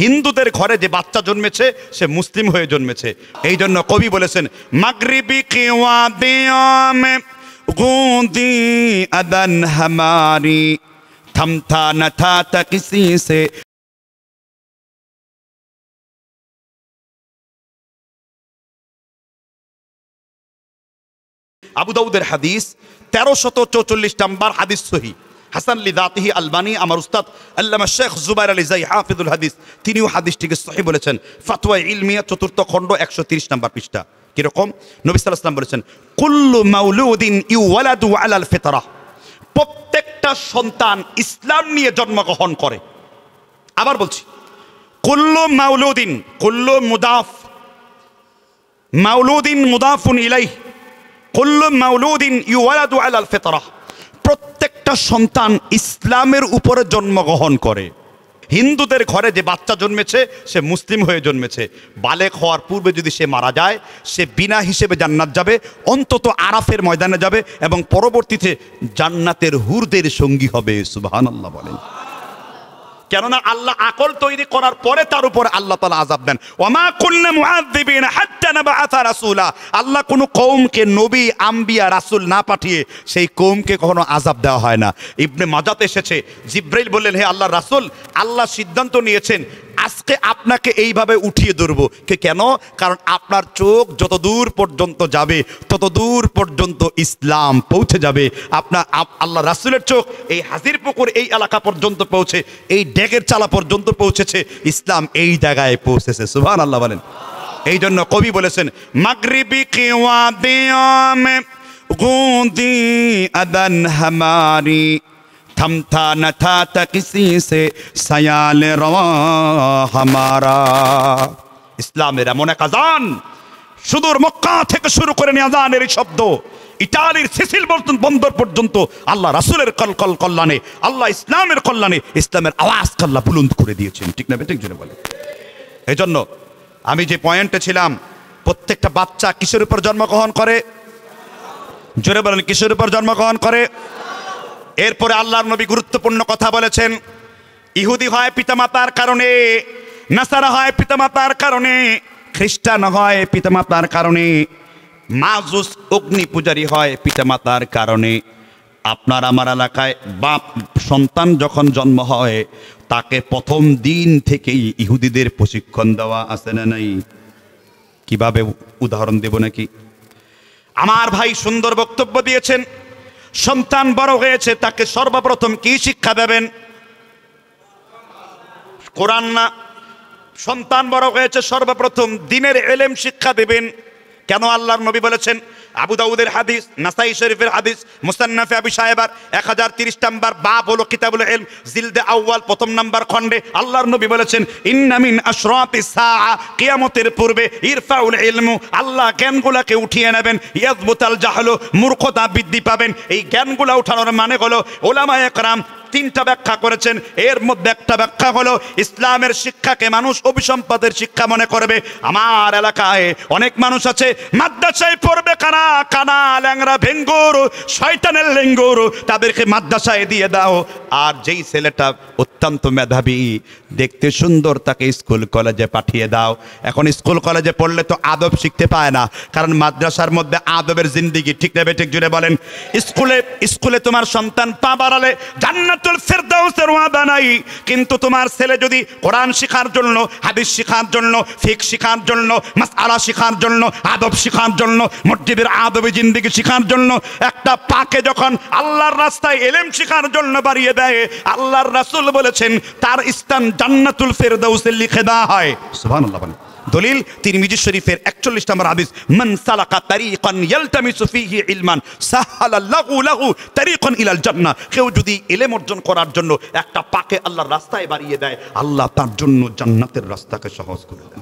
হিন্দুদের ঘরে যে বাচ্চা জন্মেছে সে মুসলিম হয়ে জন্মেছে। এই জন্য কবি বলেছেন, মাগরিবি কি ওয়াদিয়া মে গূঁদি আদান হামারি থমথা না থা কিসি সে। আবু দাউদের হাদিস 1344 নম্বর হাদিস সহিহ, হাসান লিদাতিহি আলবানী, আমার উস্তাদ আল্লামা শেখ জুবাইর আলী জাই হাফিজুল হাদিস, তিনিও হাদিসটিকে সহিহ বলেছেন। ফাতওয়া ইলমিয়া 4th খণ্ড 130 নম্বর পৃষ্ঠা। কিরকম? নবী সাল্লাল্লাহু আলাইহি ওয়াসাল্লাম বলেছেন, কুল্লু মাউলুদিন ইউওয়ালাদু আলাল ফিতরাহ, প্রত্যেকটা সন্তান ইসলাম নিয়ে জন্মগ্রহণ করে। আবার বলছি, কুল্লু মাউলুদিন, কুল্লু মুদাফ, মাউলুদিন মুদাফুন ইলাইহি, কুল্লু মাউলুদিন ইউওয়ালাদু আলাল ফিতরাহ, প্রত্যেকটা সন্তান ইসলামের উপরে জন্মগ্রহণ করে। হিন্দুদের ঘরে যে বাচ্চা জন্মেছে সে মুসলিম হয়ে জন্মেছে। বালেগ হওয়ার পূর্বে যদি সে মারা যায়, সে বিনা হিসেবে জান্নাত যাবে, অন্তত আরাফের ময়দানে যাবে এবং পরবর্তীতে জান্নাতের হুরদের সঙ্গী হবে। সুবহানাল্লাহ বলেন। কেননা আল্লাহ আকল তৈরি করার পরে তার উপরে আল্লাহ তাআলা আযাব দেন। ওয়ামা কুল্না মুআযযিবিনা হাত্তা নাবআসা রাসূলা, আল্লাহ কোনো কওমকে নবী আম্বিয়া রাসূল না পাঠিয়ে সেই কওমকে কখনো আযাব দেওয়া হয় না। ইবনে মাজাতে এসেছে, জিবরাইল বললেন, হে আল্লাহর রাসূল, আল্লাহ সিদ্ধান্ত নিয়েছেন আজকে আপনাকে এইভাবে উঠিয়ে ধরবো। কেন? কারণ আপনার চোখ যত দূর পর্যন্ত যাবে তত দূর পর্যন্ত ইসলাম পৌঁছে যাবে। আপনার আল্লাহ রাসূলের চোখ এই হাজির পুকুর এই এলাকা পর্যন্ত পৌঁছে, এই ডেকের চালা পর্যন্ত পৌঁছেছে, ইসলাম এই জায়গায় পৌঁছেছে। সুবহানাল্লাহ বলেন। এই জন্য কবি বলেছেন, মাগরিবি কি ওয়াদিয়া মে গূঁদি আদান হামারি থমথা না থা কিসি সে সায়াল রওয়া হামারা। ইসলামের এমন এক আজান, সুদূর মক্কা থেকে শুরু করে নিয়ে আজানের এই শব্দ ইটালির সিসিল বন্দর পর্যন্ত আল্লাহ রাসূলের কল্যাণে, আল্লাহ ইসলামের কল্যাণে ইসলামের আওয়াজ আল্লাহ বুলন্দ করে দিয়েছেন। ঠিক না বেঠিক জোরে বলে। এই জন্য আমি যে পয়েন্টে ছিলাম, প্রত্যেকটা বাচ্চা কিসের উপর জন্মগ্রহণ করে? জোরে বলেন, কিসের উপর জন্মগ্রহণ করে? এরপরে আল্লাহর নবী গুরুত্বপূর্ণ কথা বলেছেন, ইহুদি হয় পিতামাতার কারণে, নাসারা হয় পিতামাতার কারণে, খ্রিস্টান হয় পিতামাতার কারণে, মাজুস অগ্নি পূজারী হয় পিতামাতার কারণে। আপনার আমার এলাকায় বাপ সন্তান যখন জন্ম হয় তাকে প্রথম দিন থেকেই ইহুদিদের প্রশিক্ষণ দেওয়া আছে না নাই? কিভাবে উদাহরণ দেব নাকি? আমার ভাই সুন্দর বক্তব্য দিয়েছেন। সন্তান বড় হয়েছে, তাকে সর্বপ্রথম কি শিক্ষা দেবেন? কোরআন না। সন্তান বড় হয়েছে, সর্বপ্রথম দ্বীনের ইলম শিক্ষা দেবেন। কেন? আল্লাহর নবী বলেছেন, আবু দাউদের হাদিস, নাসাই শরীফের হাদিস, মুসান্নাফে আবি শায়বার 1030 নম্বর বাব হলো কিতাবুল ইলম, জিলদে আউয়াল 1ম নম্বর খণ্ডে আল্লাহর নবী বলেছেন, ইন্না মিন আশরাতিস সাআ, কিয়ামতের পূর্বে ইরফাউল ইলমু, আল্লাহ জ্ঞানগুলোকে উঠিয়ে নেবেন, ইয়াজবুতাল জাহলু, মূর্খতা বৃদ্ধি পাবেন। এই জ্ঞানগুলো উঠানোর মানে হলো উলামায়ে কেরাম 3টা ব্যাখ্যা করেছেন। এর মধ্যে একটা ব্যাখ্যা হলো ইসলামের শিক্ষাকে মানুষ অভিসম্পাদের শিক্ষা মনে করবে। আমার এলাকায় অনেক মানুষ আছে মাদ্রাসায় পড়বে, কানা কানা ল্যাংরা ভেঙ্গুর শয়তানের লেঙ্গুর, তাদেরকে মাদ্রাসায় দিয়ে দাও। আর যেই ছেলেটা অত্যন্ত মেধাবী, দেখতে সুন্দর, তাকে স্কুল কলেজে পাঠিয়ে দাও। এখন স্কুল কলেজে পড়লে তো আদব শিখতে পায় না, কারণ মাদ্রাসার মধ্যে আদবের জিন্দিগি। ঠিক না বেঠিক জুড়ে বলেন? স্কুলে তোমার সন্তান পা বাড়ালে জান্নাতুল ফেরদাউসের ওয়াদা নাই, কিন্তু তোমার ছেলে যদি কোরআন শেখার জন্য, হাদিস শেখার জন্য, ফিকহ শেখার জন্য, মাসআলা শেখার জন্য, আদব শেখার জন্য, মসজিদের আদবি জিন্দিগি শেখার জন্য একটা পাকে যখন আল্লাহর রাস্তায় ইলম শেখার জন্য বাড়িয়ে দেয়, আল্লাহর রাসূল বলেছেন তার স্থান জান্নাতুল ফেরদাউসে লিখে দেওয়া হয়। সুবহানাল্লাহ বলেন। দলিল তিরমিজি শরীফের 41 নম্বর হাদিস, মান সালাকা তারিকান ইয়ালতামিসু ফীহি ইলমান সাহালাল্লাহু লাহু তারিকান ইলাল জান্নাহ। কেউ যদি ইলম অর্জন করার জন্য একটা পাকে আল্লাহর রাস্তায় বাড়িয়ে দেয়, আল্লাহ তার জন্য জান্নাতের রাস্তাকে সহজ করে দেন।